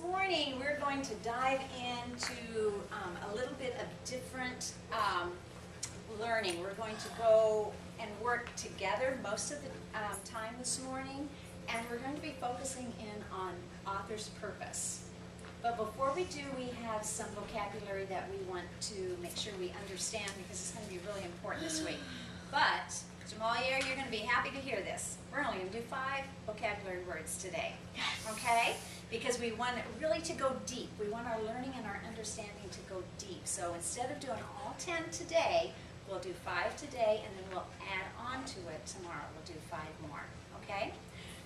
morning we're going to dive into a little bit of different learning. We're going to go and work together most of the time this morning, and we're going to be focusing in on author's purpose. But before we do, we have some vocabulary that we want to make sure we understand because it's going to be really important this week. But, Jamalier, you're going to be happy to hear this. We're only going to do 5 vocabulary words today, okay? Because we want it really to go deep. We want our learning and our understanding to go deep. So instead of doing all 10 today, we'll do 5 today, and then we'll add on to it tomorrow. We'll do 5 more, okay?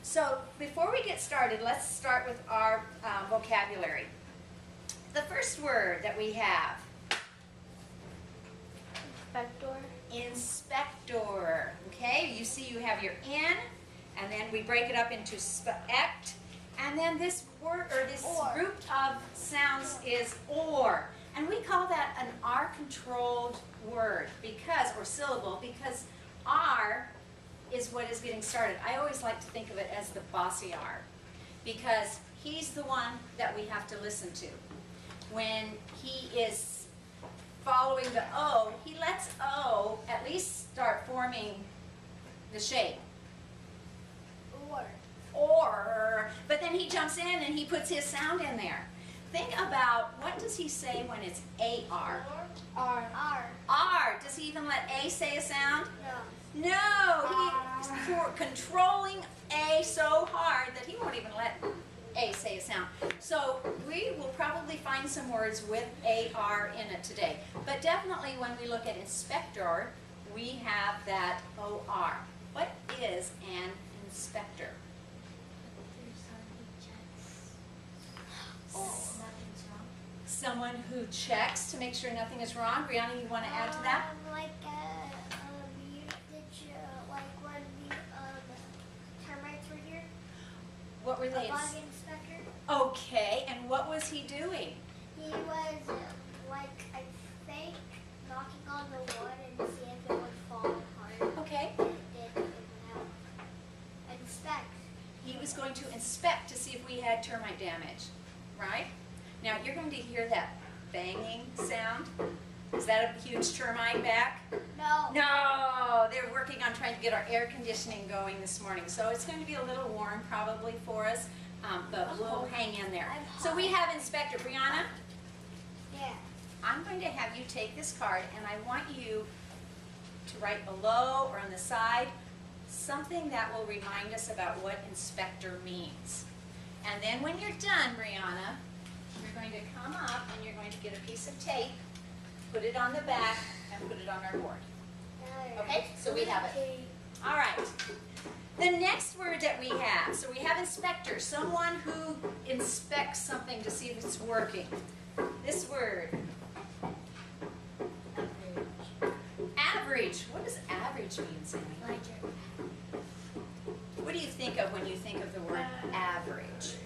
So before we get started, let's start with our vocabulary. The first word that we have. Inspector. Inspector. Okay, you see you have your in, and then we break it up into spect, and then this word or this group of sounds is or. And we call that an R-controlled word because, or syllable, because R is what is getting started. I always like to think of it as the bossy R because he's the one that we have to listen to. When he is following the O, he lets O at least start forming the shape. Or, but then he jumps in and he puts his sound in there. Think about, what does he say when it's A-R? R. Does he even let A say a sound? No, he's controlling A so hard that he won't even let A say a sound. So we will probably find some words with A-R in it today. But definitely when we look at inspector, we have that O-R. What is an inspector? Someone who checks to make sure nothing is wrong. Brianna, you want to add to that? Like when the termites were here. What were they? A bug inspector. Okay, and what was he doing? He was I think, knocking on the wood and see if it would fall apart. Okay. It would help. Inspect. He was going to inspect to see if we had termite damage, right? Now you're going to hear that banging sound. Is that a huge termite back? No. No, they're working on trying to get our air conditioning going this morning. So it's going to be a little warm probably for us, but we'll hang in there. So we have Inspector. Brianna? Yeah. I'm going to have you take this card and I want you to write below or on the side something that will remind us about what inspector means. And then when you're done, Brianna, you're going to come up and you're going to get a piece of tape, put it on the back, and put it on our board. Okay, so we have it. All right. The next word that we have, so we have inspector, someone who inspects something to see if it's working. This word. Average. What does average mean, Sammy? What do you think of when you think of the word average?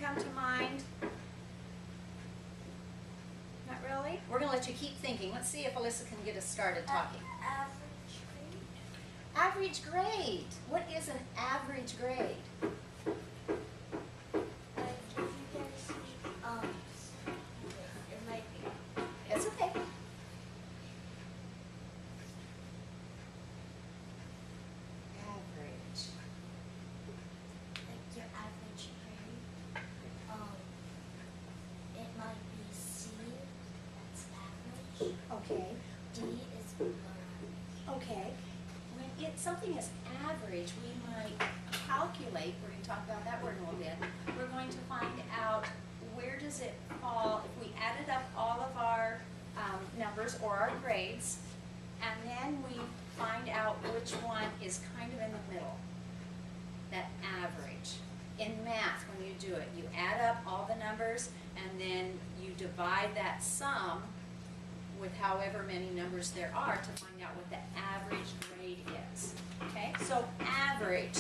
Come to mind? Not really? We're going to let you keep thinking. Let's see if Alyssa can get us started talking. Average grade. Average grade. What is an average grade? If you can see, it might be. It's okay. Average. Like your average grade. It might be C, that's average. Okay. D is below average. Okay. When something is average, we might calculate, we're going to talk about that word in a little bit, we're going to find out where does it fall if we added up all of our numbers or our grades, and then we find out which one is kind of in the middle, that average. In math, when you do it, you add up all the numbers and then you divide that sum with however many numbers there are to find out what the average grade is. Okay, so average.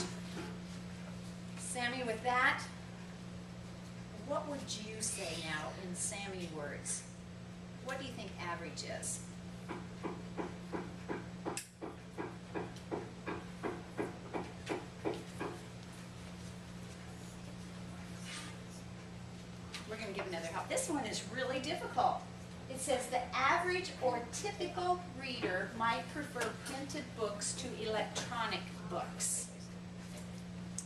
Sammy, with that, what would you say now in Sammy words? What do you think average is? going to give another help. This one is really difficult. It says the average or typical reader might prefer printed books to electronic books.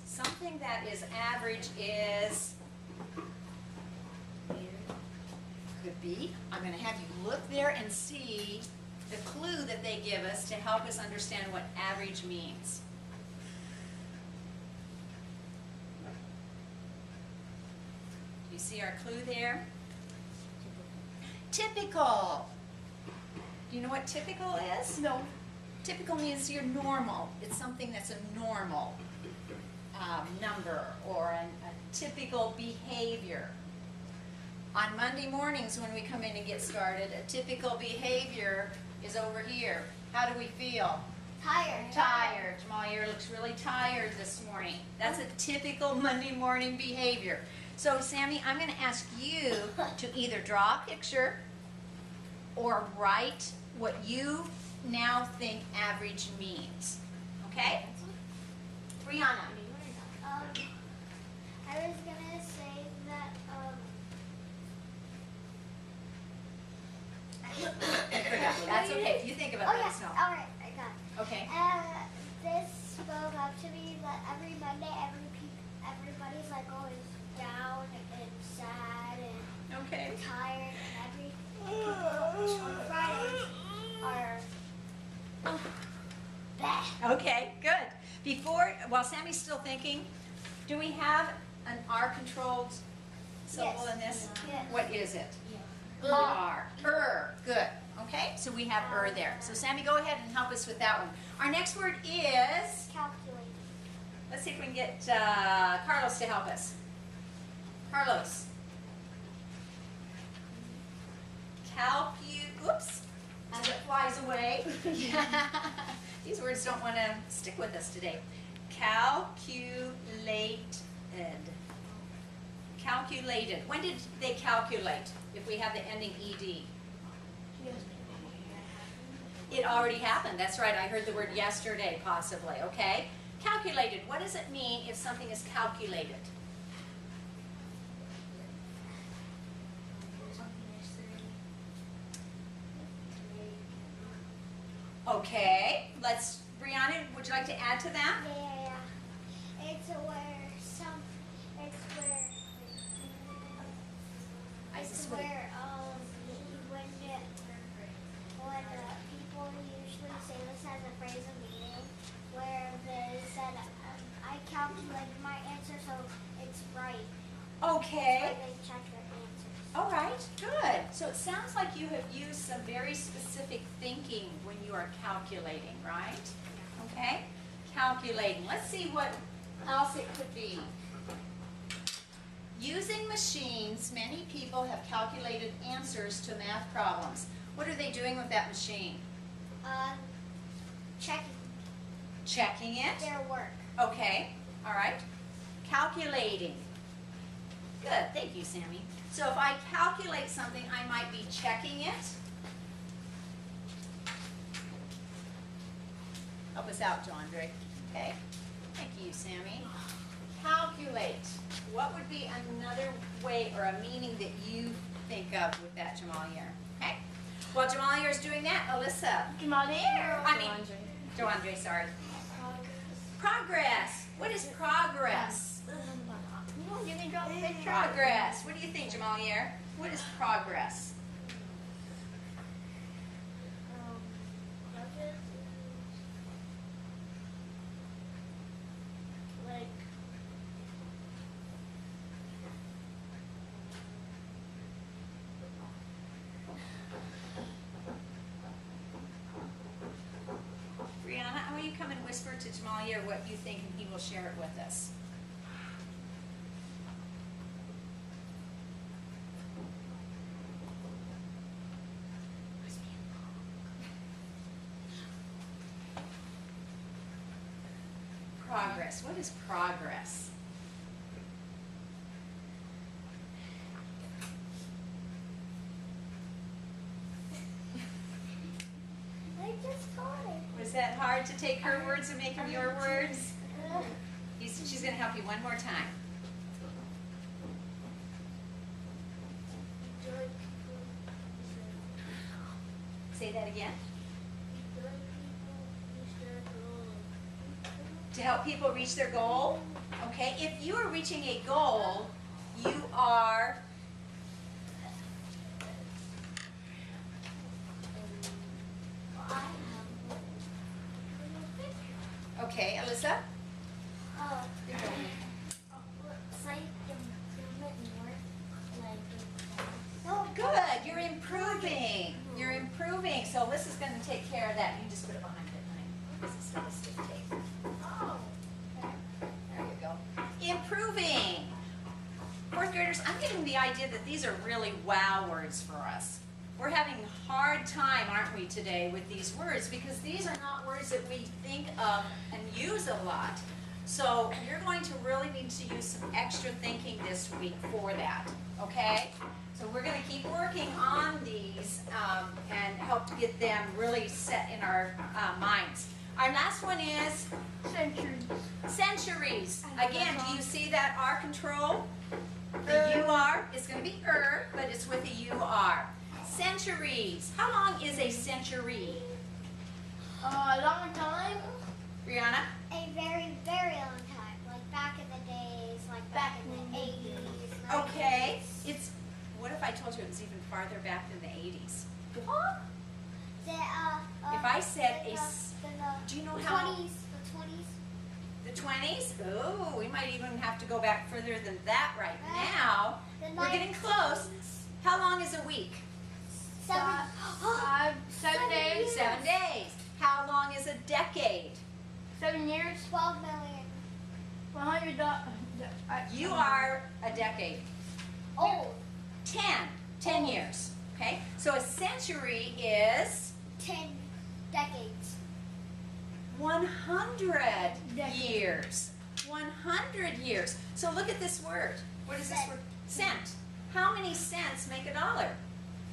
Something that is average is, could be, I'm going to have you look there and see the clue that they give us to help us understand what average means. Do you see our clue there? Typical. Do you know what typical is? No. Typical means you're normal. It's something that's a normal number or a typical behavior. On Monday mornings when we come in and get started, a typical behavior is over here. How do we feel? Tired. Tired. Jamal, you looks really tired this morning. That's a typical Monday morning behavior. So, Sammy, I'm going to ask you to either draw a picture or write what you now think average means. Okay? Brianna. I was gonna say that That's okay. You think about oh it. Let yeah, us know. all right, I got it. Okay. This spoke up to me that every Monday, everybody's like always down and sad and Okay. tired, and every people on Fridays are bad. Okay, good. While Sammy's still thinking, do we have an R-controlled syllable Yes. in this? Yes. What is it? R. Good. Okay, so we have there. So Sammy, go ahead and help us with that one. Our next word is, Calculating. let's see if we can get Carlos to help us. Carlos. Oops. As it flies away. These words don't want to stick with us today. Calculated. When did they calculate? If we have the ending ed. It already happened. That's right. I heard the word yesterday, possibly. Okay. Calculated. What does it mean if something is calculated? Okay. Brianna, would you like to add to that? Yeah. It's where when people usually say this as a phrase of meaning, where they said, I calculated my answer so it's right. Okay. That's why they check their answers. All right, good. So it sounds like you have used some very specific thinking when you are calculating, right? Okay, calculating. Let's see what else it could be. Using machines, many people have calculated answers to math problems. What are they doing with that machine? Checking Checking it. their work. Okay, all right. Calculating. Good, thank you, Sammy. So if I calculate something, I might be checking it. Help us out, Jandre. Okay, thank you, Sammy. Calculate. What would be another way or a meaning that you think of with that, Jamalier? Okay. While Jamalier is doing that, Alyssa. Joandre, sorry. Progress. What is progress? Progress. What do you think, Jamalier? What is progress? Brianna, will you come and whisper to Jamalier what you think and he will share it with us? Progress. What is progress? I just got it. Was that hard to take her words and make them your words? She's going to help you one more time. Say that again. Good people reach their goal. To help people reach their goal. Okay, if you are reaching a goal, you are I have a little picture. okay, Alyssa. Oh, it's like improvement more like Oh, good. You're improving. You're improving. So Alyssa's going to take care of that. You just put it behind it, honey. This is going to stick tape. oh. There you go. Improving. Fourth graders, I'm getting the idea that these are really wow words for us. We're having a hard time, aren't we, today with these words because these are not words that we think of and use a lot. So you're going to really need to use some extra thinking this week for that, okay? So we're going to keep working on these and help to get them really set in our minds. Our last one is Centuries. centuries. Again, do you see that R control? The UR is going to be but it's with a UR. Centuries. How long is a century? A long time. Brianna? A very, very long time. Like back in the days, like back in the 80s. Okay. It's. What if I told you it was even farther back than the 80s? What? If I said do you know how? 20s. The 20s? Oh, we might even have to go back further than that right now. We're getting close. How long is a week? 7 days. 7 days. How long is a decade? 7 years. 12 million. 100. You are a decade. Old. 10 years. Okay? So a century is 10 decades. 100 years. 100 years. So look at this word. What is this word? Cent. How many cents make a dollar?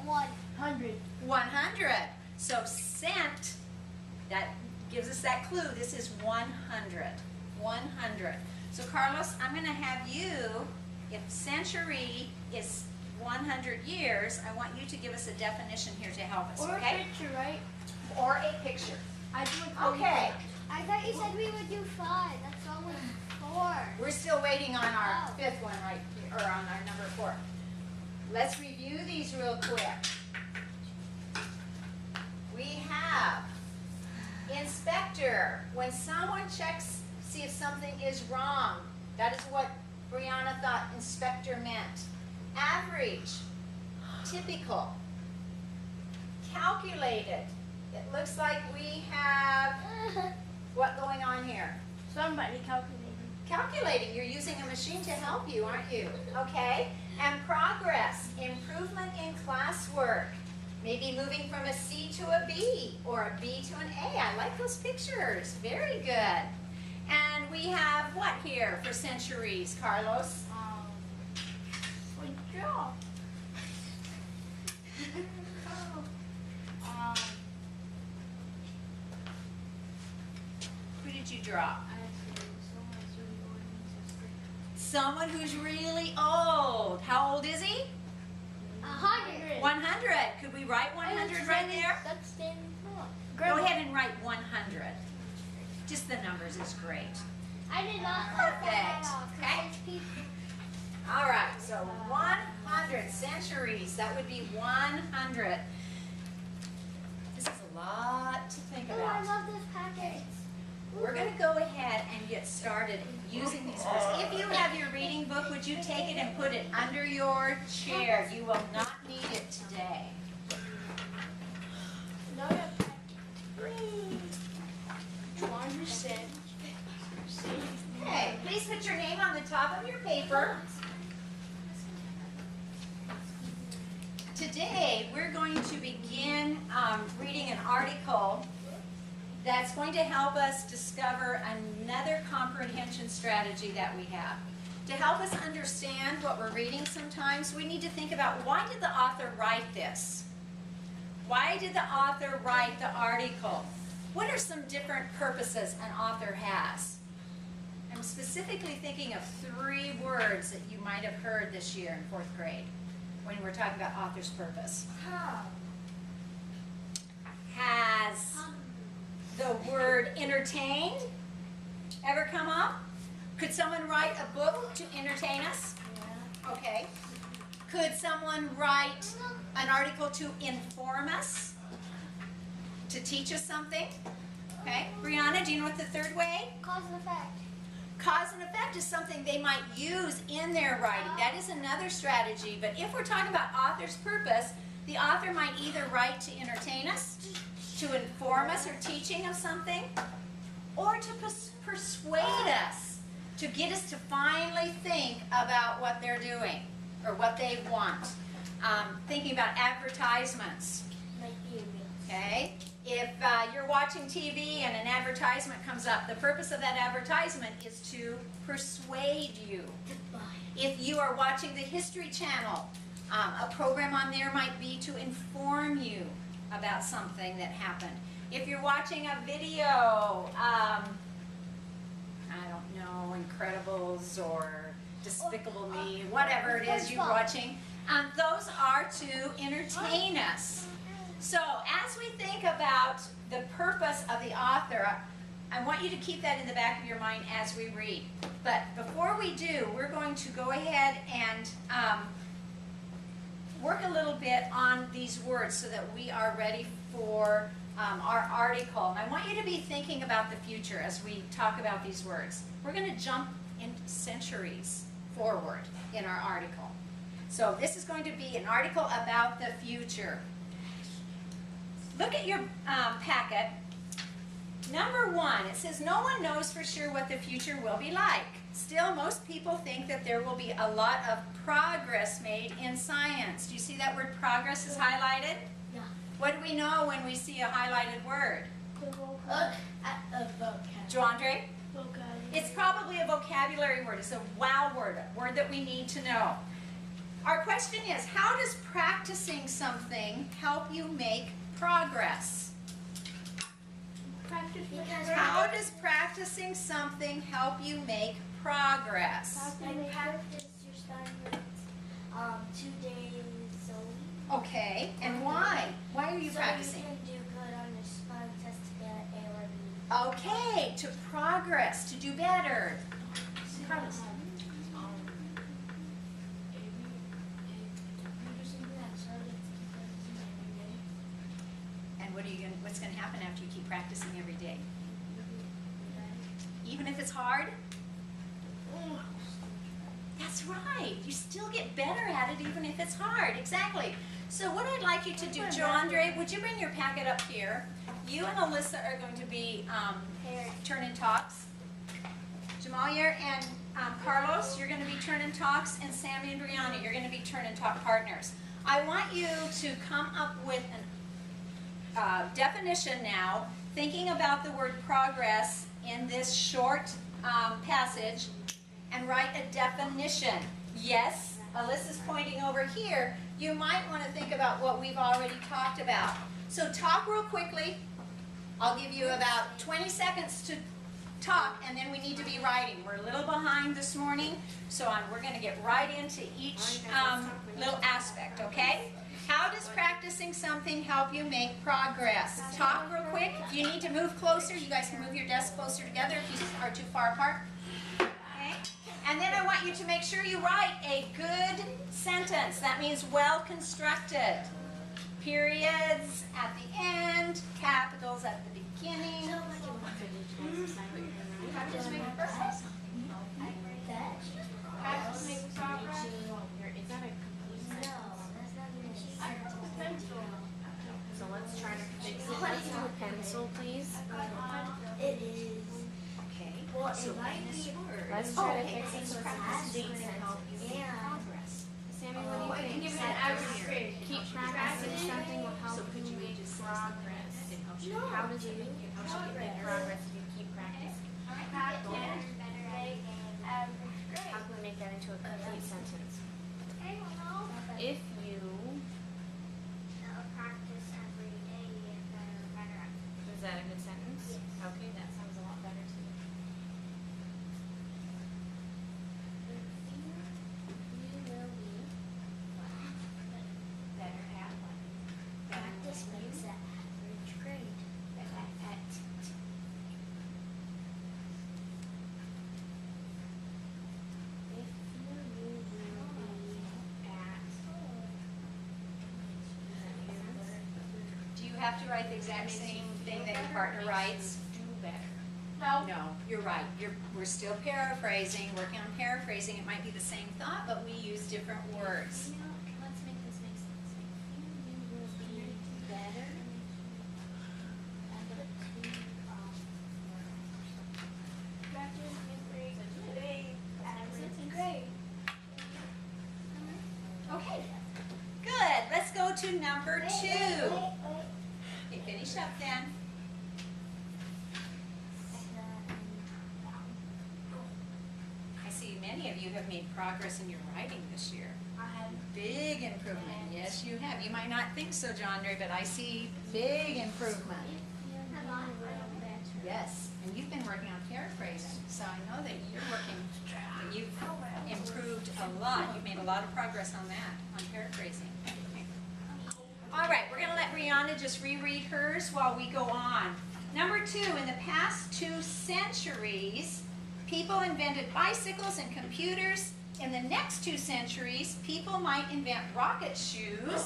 100. 100. So cent, that gives us that clue. This is 100. 100. So Carlos, I'm going to have you, if century is 100 years, I want you to give us a definition here to help us, Or okay? a picture, right? Or a picture. I do Okay. I thought you said we would do 5. That's only 4. We're still waiting on our Oh. fifth one, right, or on our number 4. Let's review these real quick. We have inspector. When someone checks, see if something is wrong. That is what Brianna thought inspector meant. Average, typical, calculated. It looks like we have what going on here? Somebody calculated. Calculating. You're using a machine to help you, aren't you? Okay. And progress, improvement in classwork. Maybe moving from a C to a B or a B to an A. I like those pictures. Very good. And we have what here for centuries, Carlos? Good job. Who did you draw? Someone who's really old. How old is he? 100. 100. Could we write 100 right there? That's standing up. Go ahead and write 100. Just the numbers is great. I did not Perfect. Okay. Okay. All right, so 100 centuries. That would be 100. This is a lot to think Oh, I about. love this package. We're going to go ahead and get started using these words. If you have your reading book, would you take it and put it under your chair? You will not need it today. Okay, please put your name on the top of your paper. Today, we're going to begin reading an article that's going to help us discover another comprehension strategy that we have. To help us understand what we're reading sometimes, we need to think about, why did the author write this? Why did the author write the article? What are some different purposes an author has? I'm specifically thinking of 3 words that you might have heard this year in 4th grade when we're talking about author's purpose. entertain ever come up? Could someone write a book to entertain us? Okay. Could someone write an article to inform us? To teach us something? Okay. Brianna, do you know what the third way? Cause and effect. Cause and effect is something they might use in their writing. That is another strategy. But if we're talking about author's purpose, the author might either write to entertain us, to inform us or teaching of something, or to persuade us, to get us to finally think about what they're doing or what they want. Thinking about advertisements. Okay? If you're watching TV and an advertisement comes up, the purpose of that advertisement is to persuade you. If you are watching the History Channel, a program on there might be to inform you about something that happened. If you're watching a video, I don't know, Incredibles or Despicable Me, whatever it is you're watching, those are to entertain us. So as we think about the purpose of the author, I want you to keep that in the back of your mind as we read. But before we do, we're going to go ahead and work a little bit on these words so that we are ready for our article. And I want you to be thinking about the future as we talk about these words. We're going to jump in centuries forward in our article. So this is going to be an article about the future. Look at your packet. Number 1, it says, no one knows for sure what the future will be like. Still, most people think that there will be a lot of progress made in science. Do you see that word progress is highlighted? Yeah. What do we know when we see a highlighted word? Joandre? It's probably a vocabulary word. It's a wow word, a word that we need to know. Our question is, how does practicing something help you make progress? How does practicing something help you make progress? Like practice your assignments 2 days a week. Okay, and why? Why are you practicing? So you can do good on your spelling test to get an A or B. Okay, to progress, to do better. Carlos. And what's going to happen after you keep practicing every day? Even if it's hard? That's right. You still get better at it even if it's hard. Exactly. So what I'd like you to do, Joandre, would you bring your packet up here? You and Alyssa are going to be turn-in talks. Jamalia and Carlos, you're going to be turn-in talks, and Sammy and Brianna, you're going to be turn-in talk partners. I want you to come up with a definition now, thinking about the word progress in this short passage, and write a definition. Yes, Alyssa's pointing over here. You might want to think about what we've already talked about. So talk real quickly. I'll give you about 20 seconds to talk, and then we need to be writing. We're a little behind this morning, so we're going to get right into each little aspect, okay? How does practicing something help you make progress? Talk real quick. If you need to move closer, you guys can move your desks closer together if you are too far apart. Okay? And then I want you to make sure you write a good sentence. That means well constructed. Periods at the end, capitals at the beginning. Practice makes progress. Practice makes progress. Is that a complete sentence? So let's try to fix it. Let's do a pencil, please. It is. Okay. Well, So it might be. Let's try to fix it so it's a complete sentence. Yeah. Sammy, what do you think? Keep practicing something will help you make progress. How does it make you progress if you keep practicing? How can we make that into a complete sentence? If you Practice every day and get better at it. is that a good sentence? Yes. Okay, that sounds a lot better to me. You will be Better at what? practice makes an average grade. have to write the exact same thing that your partner writes? Do better. No, you're right. We're still paraphrasing, working on paraphrasing. It might be the same thought, but we use different words. Let's make this make sense. You will be better. Okay, good. Let's go to number 2. Okay, finish up then. I see many of you have made progress in your writing this year. Big improvement. Yes, you have. You might not think so, John Ray, but I see big improvement. Yes, and you've been working on paraphrasing, so I know that you've improved a lot. You've made a lot of progress on that, on paraphrasing. All right, we're going to let Brianna just reread hers while we go on. Number 2, in the past 2 centuries, people invented bicycles and computers. In the next 2 centuries, people might invent rocket shoes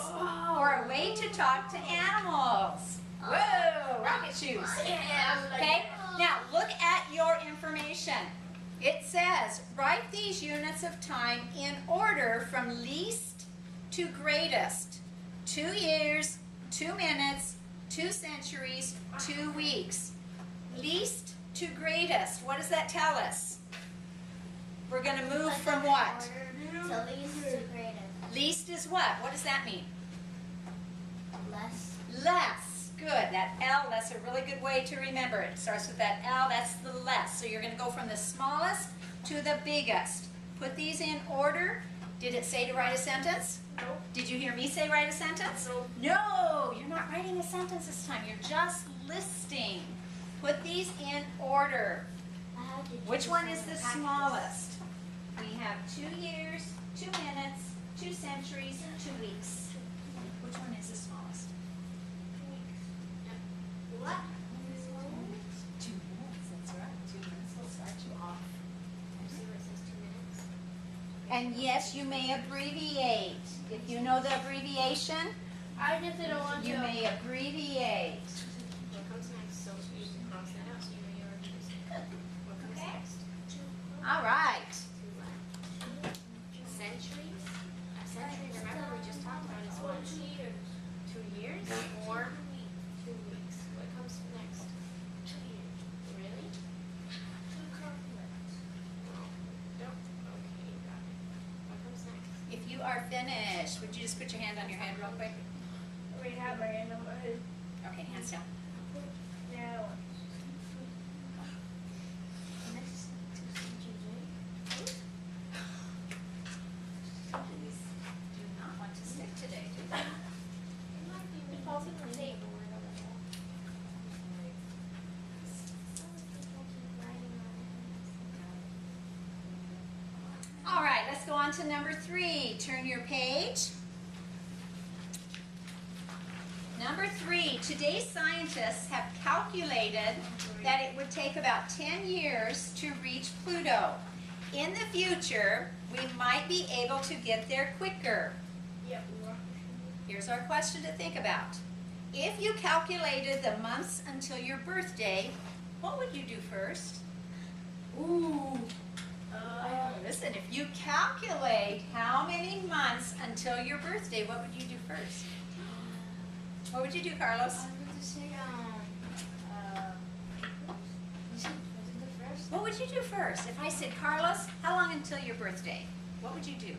or a way to talk to animals. Whoa, rocket shoes. Okay, now look at your information. It says, write these units of time in order from least to greatest. 2 years, 2 minutes, 2 centuries, 2 weeks. Least to greatest, what does that tell us? We're going to move from what? To least to greatest. Least is what? What does that mean? Less. Less. Good. That L, that's a really good way to remember it. It starts with that L, that's the less. So you're going to go from the smallest to the biggest. Put these in order. Did it say to write a sentence? No. Did you hear me say write a sentence? No. No, you're not writing a sentence this time. You're just listing. Put these in order. Which one is the smallest? We have 2 years, 2 minutes, 2 centuries, 2 weeks. Which one is the smallest? What? 2 minutes, that's right. 2 minutes will start you off. And yes, you may abbreviate. If you know the abbreviation, I just didn't want you may abbreviate. What comes next? So you can cross that out. So you know you already used it. What comes next? All right. Centuries. A century. Remember we just talked about is what? 2 years or 2 weeks. What comes next? 2 years. Really? No. Okay, got it. What comes next? If you are finished, would you just put your hand on your head real quick? We have my hand on my head. Okay, hands down. Now. Do not want to stick today, do they? All right, let's go on to number 3. Turn your page. Number 3, today's scientists have calculated that it would take about 10 years to reach Pluto. In the future, we might be able to get there quicker. Yep. Here's our question to think about. If you calculated the months until your birthday, what would you do first? Ooh. Listen, if you calculate how many months until your birthday, what would you do first? What would you do, Carlos? What would you do first? If I said, Carlos, how long until your birthday? What would you do?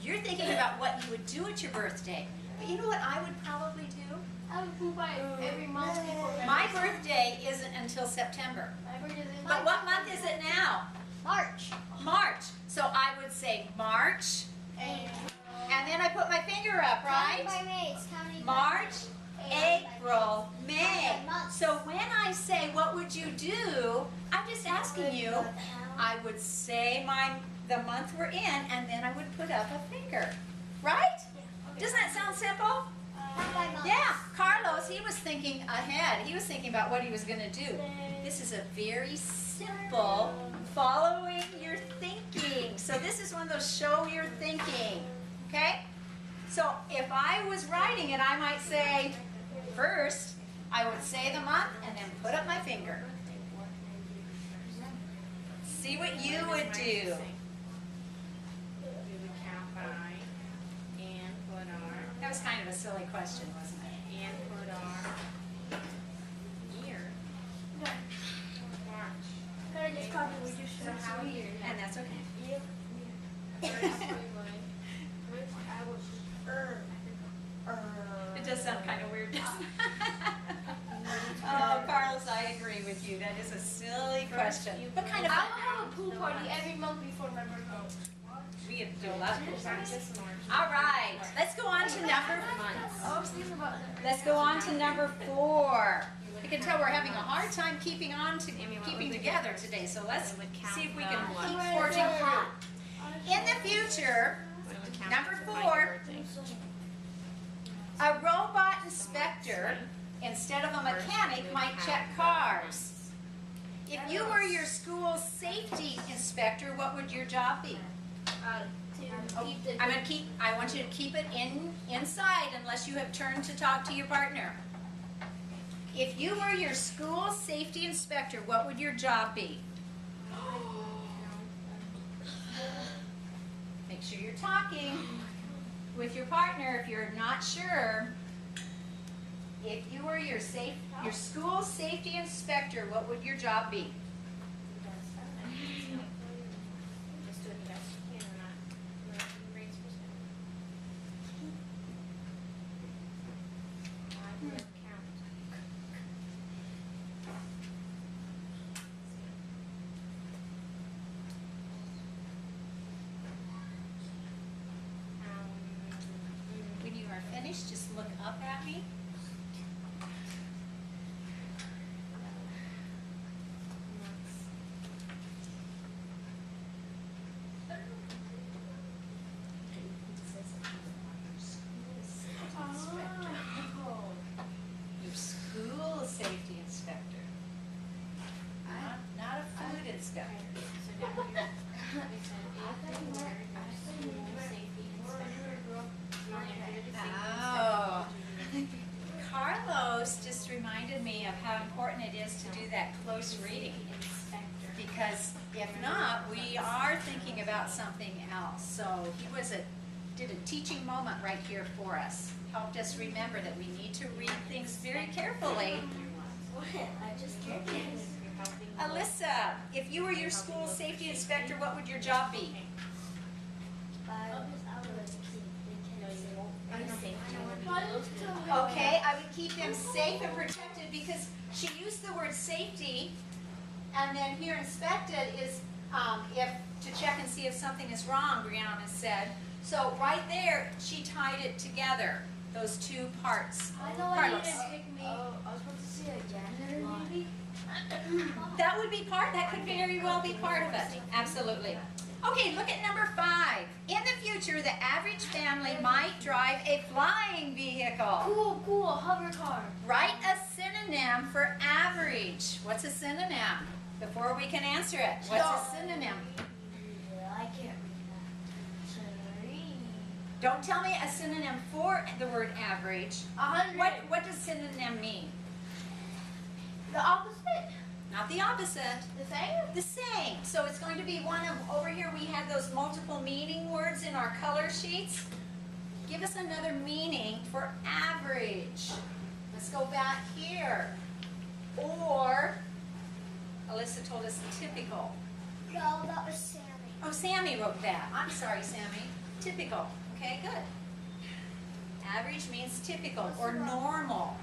You're thinking about what you would do at your birthday. But you know what I would probably do? I would poop by every month before My birthday isn't until September. My birthday is in But what month is it now? March. March. So I would say March. And then I put my finger up, right? Counting by May. It's counting March, April, May. Counting by months. So when I say what would you do, I'm just asking you, I would say the month we're in, and then I would put up a finger. Right? Doesn't that sound simple? Count by months. Yeah, Carlos, he was thinking ahead. He was thinking about what he was going to do. This is a very simple following your thinking. So this is one of those show your thinking. Okay? So if I was writing it, I might say, first, I would say the month and then put up my finger. See what you would do. We would count by and put our That was kind of a silly question, wasn't it? and put our year. March. And that's okay. First we would It does sound kind of weird, doesn't it? Oh, Carlos, I agree with you. That is a silly question, but kind of I fun. will have a pool party every month before my birthday. We get to do a lot of cool parties. All right, let's go on to number. I was thinking about Let's go on to number 4. You can tell we're having a hard time keeping together today. So let's see if we can keep forging through. In the future, number 4, a robot inspector instead of a mechanic might check cars. If you were your school safety inspector, what would your job be? I want you to keep it inside unless you have turned to talk to your partner. If you were your school safety inspector, what would your job be? Make sure you're talking with your partner if you're not sure. If you were your school safety inspector, what would your job be? just do it the best you can or not. Grades for I would count. When you are finished, just look up at me. Your school safety inspector. Not a food inspector. So down here, we said if you were your school safety inspector, you only have to do the safety Oh. inspector. Carlos just reminded me of how important it is to do that close reading. Inspector. Because if not, we are thinking about something else. So he did a teaching moment right here for us. Helped us remember that we need to read things very carefully. Alyssa, if you were your school safety inspector, what would your job be? Okay, I would keep them safe and protected because she used the word safety, and then here inspected is if to check and see if something is wrong, Brianna said. So right there, she tied it together, those two parts. Carlos. That would be that could very well be part of it. Absolutely. Okay, look at number 5. In the future, the average family might drive a flying vehicle. Cool, hover car. Write a synonym for average. What's a synonym? Before we can answer it, what's a synonym? I can't read that. Don't tell me a synonym for the word average. 100. What does synonym mean? The opposite. Not the opposite. The same. The same. So it's going to be one of, over here we have those multiple meaning words in our color sheets. Give us another meaning for average. Let's go back here. Or, Alyssa told us typical. No, that was Sammy. Oh, Sammy wrote that. I'm sorry, Sammy. Typical. Okay, good. Average means typical or normal.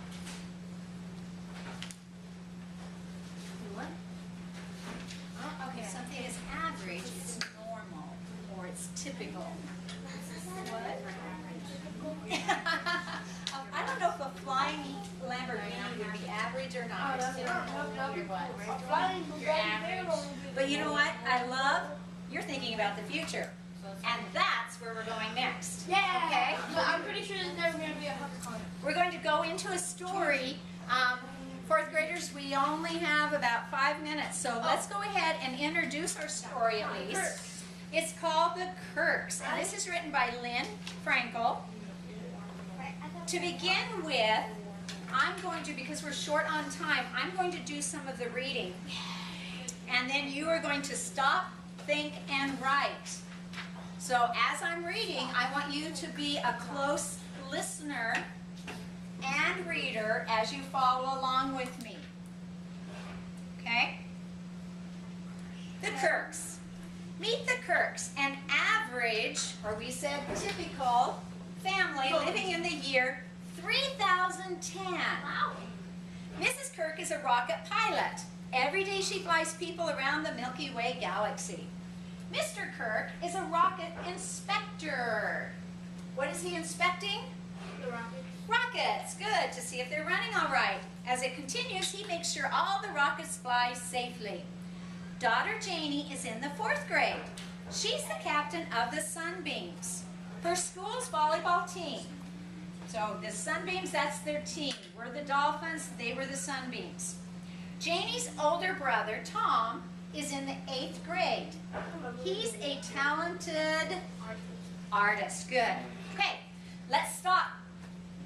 Okay, something is average, it's normal, or it's typical. What? I don't know if a flying Lamborghini would be average or not. But you know what? I love, you're thinking about the future. And that's where we're going next. Yeah. Okay? But I'm pretty sure there's never going to be a hover car. We're going to go into a story. Fourth graders, we only have about 5 minutes, so let's go ahead and introduce our story at least. It's called The Kirks, and this is written by Lynn Frankel. To begin with, I'm going to, because we're short on time, I'm going to do some of the reading. And then you are going to stop, think, and write. So as I'm reading, I want you to be a close listener and reader as you follow along with me. Okay? The Kirks. Meet the Kirks, an average, or we said typical, family living in the year 3010. Wow. Mrs. Kirk is a rocket pilot. Every day she flies people around the Milky Way galaxy. Mr. Kirk is a rocket inspector. What is he inspecting? The rocket. Rockets. Good, to see if they're running all right. As it continues, he makes sure all the rockets fly safely. Daughter Janie is in the 4th grade. She's the captain of the Sunbeams, her school's volleyball team. So the Sunbeams, that's their team. We're the Dolphins, they were the Sunbeams. Janie's older brother, Tom, is in the 8th grade. He's a talented artist. Good. Okay, let's stop.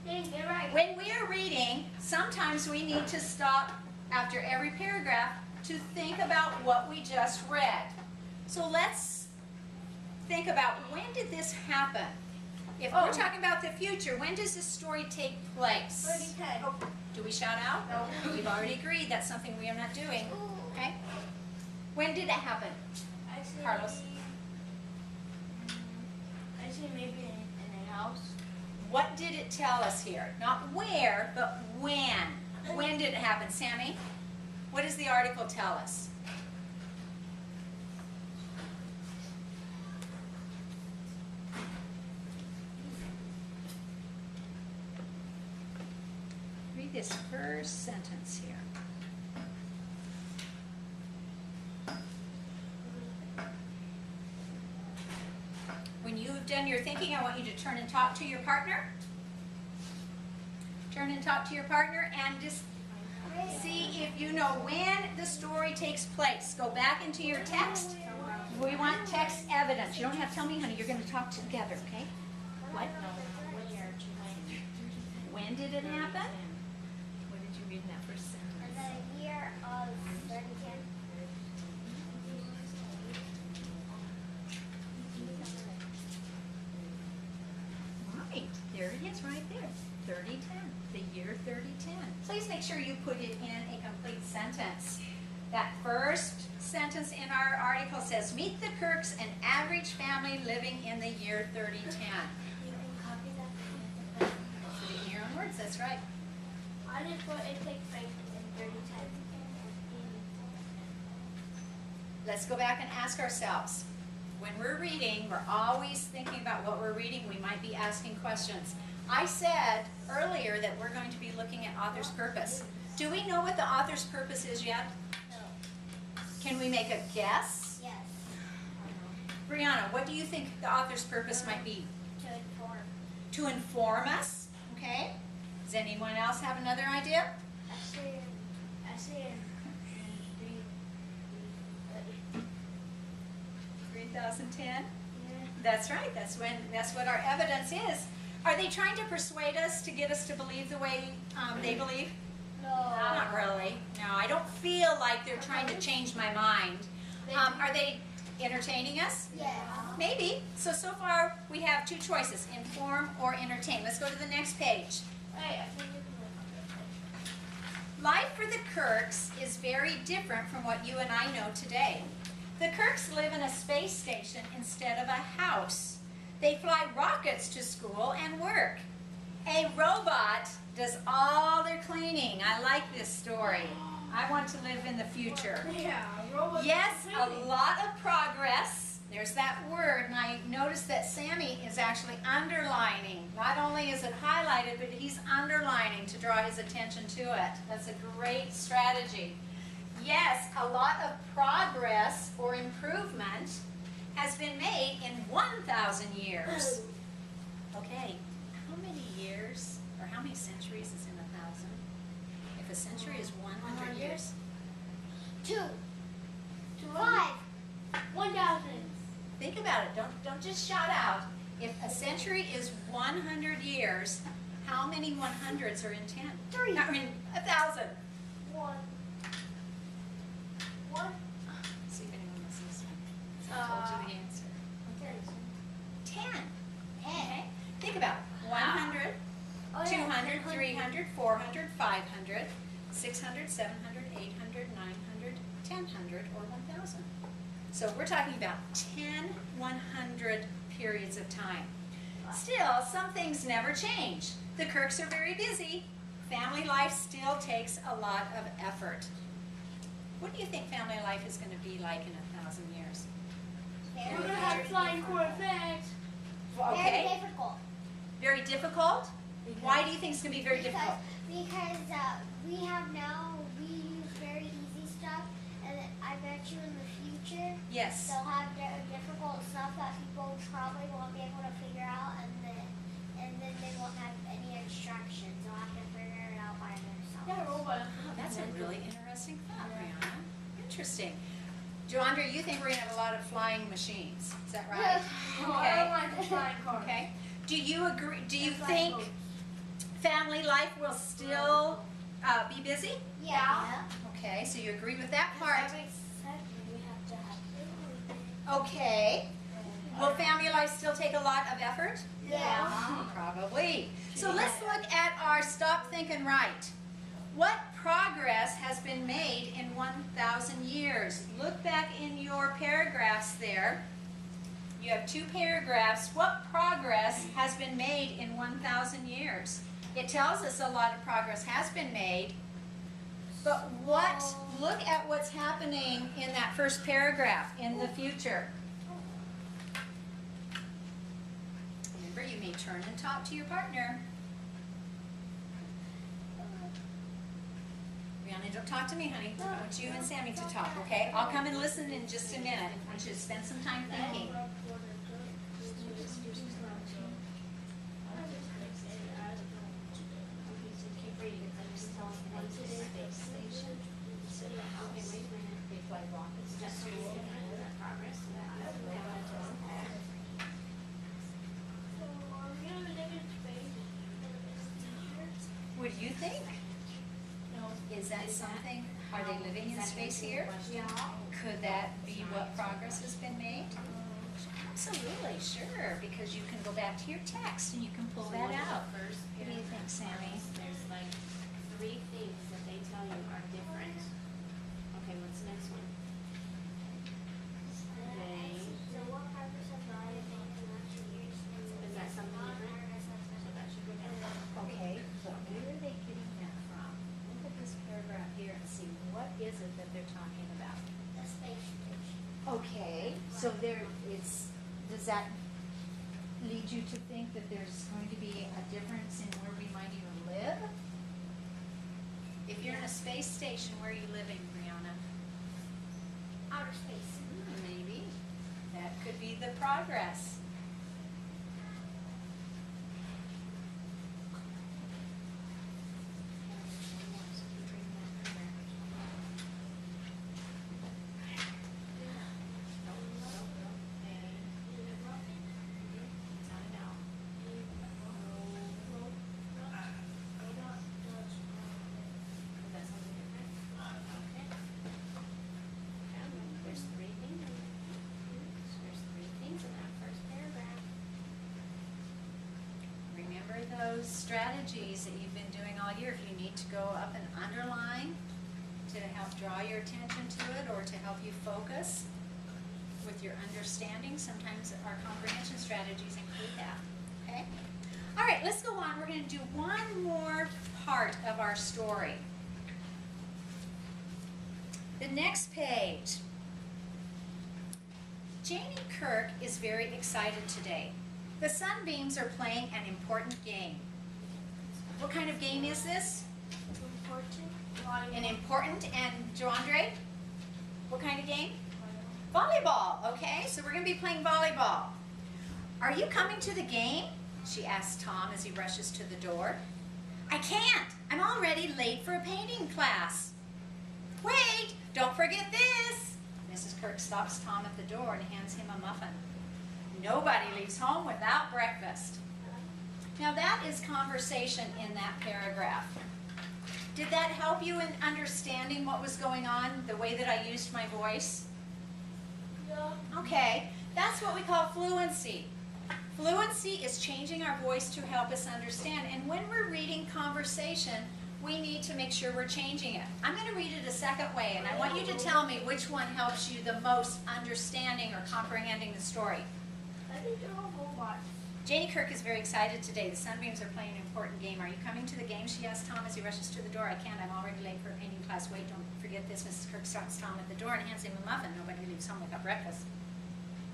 Dang, get right. When we are reading, sometimes we need to stop after every paragraph to think about what we just read. So let's think about, when did this happen? If we're talking about the future, when does this story take place? 3010. Oh, do we shout out? No. We've already agreed that's something we are not doing. Okay? When did it happen? I say, Carlos? I say maybe in a house. What did it tell us here? Not where, but when. When did it happen? Sammy? What does the article tell us? Read this first sentence here. When you've done your thinking, I want you to turn and talk to your partner. Turn and talk to your partner and just see if you know when the story takes place. Go back into your text. We want text evidence. You don't have to tell me, honey. You're going to talk together, okay? What? When did it happen? What did you read in that first sentence? In the year of 3010. Right. There it is right there. 3010. The year 3010. Please make sure you put it in a complete sentence. That first sentence in our article says, meet the Kirks, an average family living in the year 3010. You can copy that. Put it in your own words, that's right. I just put it takes place in 3010. Let's go back and ask ourselves, when we're reading, we're always thinking about what we're reading. We might be asking questions. I said earlier that we're going to be looking at author's purpose. Do we know what the author's purpose is yet? No. Can we make a guess? Yes. Brianna, what do you think the author's purpose might be? To inform. To inform us, okay? Does anyone else have another idea? I say in 3010? yeah. That's right, that's what our evidence is. Are they trying to persuade us to get us to believe the way they believe? No. Not really. No, I don't feel like they're trying to change my mind. Are they entertaining us? Yeah. Maybe. So far we have two choices, inform or entertain. Let's go to the next page. Hey, I think Life for the Kirks is very different from what you and I know today. The Kirks live in a space station instead of a house. They fly rockets to school and work. A robot does all their cleaning. I like this story. I want to live in the future. yeah, robot. Yes, a lot of progress. There's that word, and I noticed that Sammy is actually underlining. Not only is it highlighted, but he's underlining to draw his attention to it. That's a great strategy. Yes, a lot of progress or improvement has been made in 1,000 years. Okay, how many years or how many centuries is in 1,000? If a century is 100 years, 2. 5. 1000. Think about it. Don't just shout out. If a century is 100 years, how many 100s are in 10? 3. I mean, 1,000. 1. 1. See if anyone else is. I told you the answer. 10. Okay. Think about it. 100, Oh, yeah. 200, 300, 400, 500, 600, 700, 800, 900, 1,000, or 1,000. So we're talking about 10 100 periods of time. Still, some things never change. The Kirks are very busy. Family life still takes a lot of effort. What do you think family life is going to be like in 1,000 years? We're going to have flying Corvettes. Okay. Very difficult. Very difficult? Why do you think it's going to be very difficult? Because we use very easy stuff, and I bet you in the future Yes. they'll have difficult stuff that people probably won't be able to figure out, and then they won't have any instructions. They'll have to figure it out by themselves. Yeah, robot. Oh, that's a really interesting thought, Brianna. Interesting. Joandra, you think we're going to have a lot of flying machines. Is that right? Oh, I don't like the flying cars. Okay. Do you agree? Do you And flying think boats. family life will still be busy? Yeah. Okay, so you agree with that part. Every second we have to have. Okay. Will family life still take a lot of effort? Yeah. Probably. So let's look at our stop, think, and write. What progress has been made in 1,000 years? Look back in your paragraphs there. You have 2 paragraphs. What progress has been made in 1,000 years? It tells us a lot of progress has been made. But look at what's happening in that first paragraph in the future. Remember, you may turn and talk to your partner. Rihanna, don't talk to me, honey. I want you and Sammy to talk, okay? I'll come and listen in just a minute. I want you to spend some time thinking. What do you think? Is that something? Are they living in space here? Yeah. Could that be what progress has been made? Absolutely, sure, because you can go back to your text and you can pull that out. What do you think, Sammy? There's like 3 things that they tell you are different. Okay, what's the next one? So what progress have I made in the last 2 years? Is that something different? So that should go down. Okay, but where are they getting that from? Look at this paragraph here and see what is it that they're talking about. The space station. Okay, so does that lead you to think that there's going to be a difference in where we might even live? If you're in a space station, where are you living, Brianna? Outer space. Maybe. That could be the progress. Those strategies that you've been doing all year, if you need to go up and underline to help draw your attention to it or to help you focus with your understanding, sometimes our comprehension strategies include that. Okay? All right, let's go on. We're going to do one more part of our story. The next page. Janie Kirk is very excited today. The Sunbeams are playing an important game. What kind of game is this? An important, and Joandre? What kind of game? Volleyball, okay, so we're going to be playing volleyball. Are you coming to the game? She asks Tom as he rushes to the door. I can't. I'm already late for a painting class. Wait, don't forget this. Mrs. Kirk stops Tom at the door and hands him a muffin. Nobody leaves home without breakfast. Now that is conversation in that paragraph. Did that help you in understanding what was going on, the way that I used my voice? Yeah. Okay, that's what we call fluency. Fluency is changing our voice to help us understand. And when we're reading conversation, we need to make sure we're changing it. I'm going to read it a second way, and I want you to tell me which one helps you the most understanding or comprehending the story. I think they're all robots. Janie Kirk is very excited today. The Sunbeams are playing an important game. Are you coming to the game? She asks Tom as he rushes to the door. I can't. I'm already late for a painting class. Wait, don't forget this. Mrs. Kirk stops Tom at the door and hands him a muffin. Nobody leaves home without breakfast.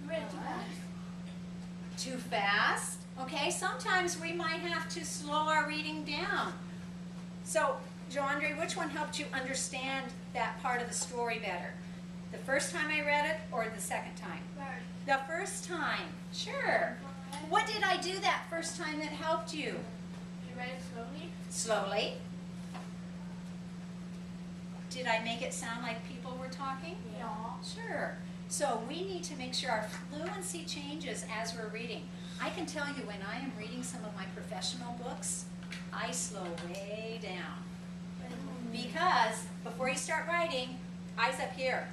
Read too fast. Too fast? Okay, sometimes we might have to slow our reading down. So, Joandre, which one helped you understand that part of the story better? The first time I read it or the second time? Bird. The first time. Sure. What did I do that first time that helped you? You read it slowly? Slowly. Did I make it sound like people were talking? Yeah. Sure. So we need to make sure our fluency changes as we're reading. I can tell you when I am reading some of my professional books, I slow way down. Because before you start writing, eyes up here.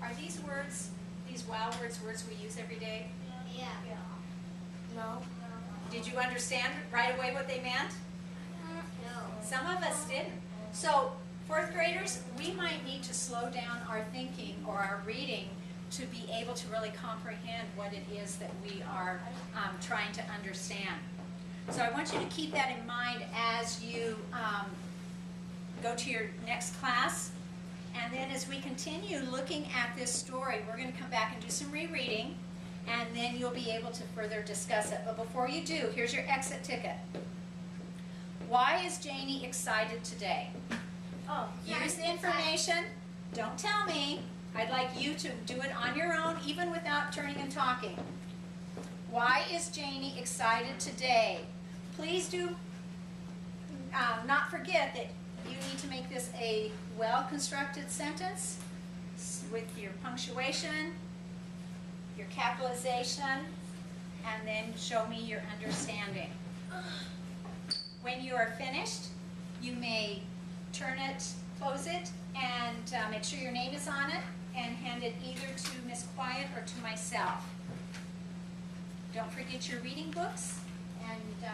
Are these words, these wow words, words we use every day? Yeah. No. Did you understand right away what they meant? No. Some of us didn't. So, fourth graders, we might need to slow down our thinking or our reading to be able to really comprehend what it is that we are trying to understand. So I want you to keep that in mind as you go to your next class. And then as we continue looking at this story, we're going to come back and do some rereading, and then you'll be able to further discuss it. But before you do, here's your exit ticket. Why is Janie excited today? Oh. Use the information. Don't tell me. I'd like you to do it on your own, even without turning and talking. Why is Janie excited today? Please do not forget that you need to make this a well-constructed sentence with your punctuation, your capitalization, and then show me your understanding. When you are finished, you may turn it, close it, and make sure your name is on it, and hand it either to Miss Quiet or to myself. Don't forget your reading books, and